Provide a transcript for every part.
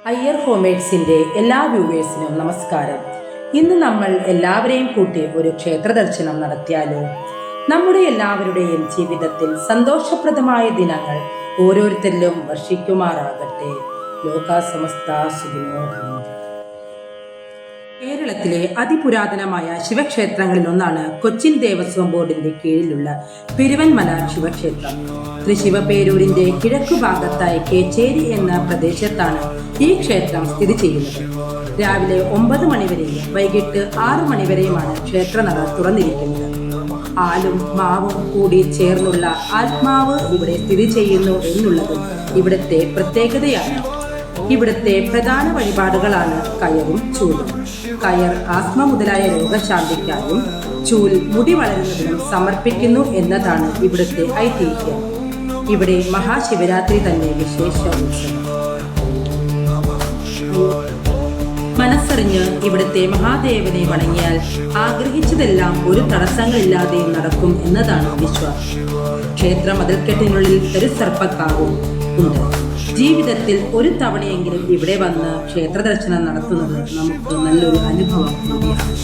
അയ്യർ ഹോംമേഡ്സിൻ്റെ എല്ലാ വ്യൂവേഴ്സിനും നമസ്കാരം. ഇന്ന് നമ്മൾ എല്ലാവരെയും കൂട്ടി ഒരു ക്ഷേത്ര ദർശനം നടത്തിയാലോ? നമ്മുടെ എല്ലാവരുടെയും ജീവിതത്തിൽ സന്തോഷപ്രദമായ ദിനങ്ങൾ ഓരോരുത്തരിലും വർഷിക്കുമാറാകട്ടെ. ലോകാ സമസ്ത സുഖിനോ ഭവന്തു. കേരളത്തിലെ അതിപുരാതനമായ ശിവക്ഷേത്രങ്ങളിൽ ഒന്നാണ് കൊച്ചിൻ ദേവസ്വം ബോർഡിന്റെ കീഴിലുള്ള പെരുവൻമല ശിവക്ഷേത്രം. തൃശിവപേരൂരിന്റെ കിഴക്കു ഭാഗത്തായി കേച്ചേരി എന്ന പ്രദേശത്താണ് ഈ ക്ഷേത്രം സ്ഥിതി ചെയ്യുന്നത്. രാവിലെ 9 മണിവരെയും വൈകിട്ട് 6 മണിവരെയുമാണ് ക്ഷേത്രനട തുറന്നിരിക്കുന്നത്. ആലും മാവും കൂടി ചേർന്നുള്ള ആത്മാവ് ഇവിടെ സ്ഥിതി ചെയ്യുന്നു എന്നുള്ളത് ഇവിടുത്തെ പ്രത്യേകതയാണ്. ഇവിടുത്തെ പ്രധാന വഴിപാടുകളാണ് കയറും ചൂലും. കയർ ആസ്മ മുതലായ രോഗശാന്തിക്കായും ചൂൽ മുടി വളരുന്നതിനും സമർപ്പിക്കുന്നു എന്നതാണ് ഇവിടുത്തെ ഐതിഹ്യം. ഇവിടെ മഹാശിവരാത്രി തന്നെ വിശേഷ ഉത്സവം. മനസ്സറിഞ്ഞ് ഇവിടുത്തെ മഹാദേവനെ വണങ്ങിയാൽ ആഗ്രഹിച്ചതെല്ലാം ഒരു തടസ്സങ്ങളില്ലാതെ നടക്കും എന്നതാണ് വിശ്വാസം. ക്ഷേത്ര മതിൽക്കെട്ടിനുള്ളിൽ ഒരു സർപ്പക്കാവും ഉണ്ട്. ജീവിതത്തിൽ ഒരു തവണയെങ്കിലും ഇവിടെ വന്ന് ക്ഷേത്ര ദർശനം നടത്തുന്നത് നമുക്ക് നല്ലൊരു അനുഭവം കൂടിയാണ്.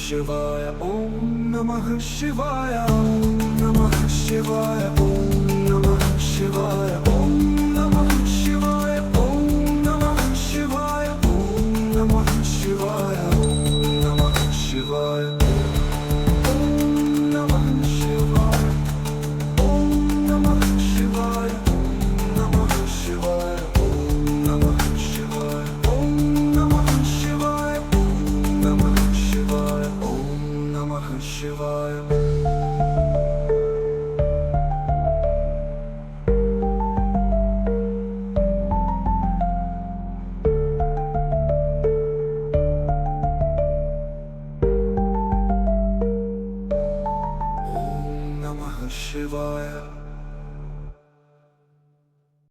Shivaya, Om Namah Shivaya, Om Namah Shivaya, Om Namah Shivaya.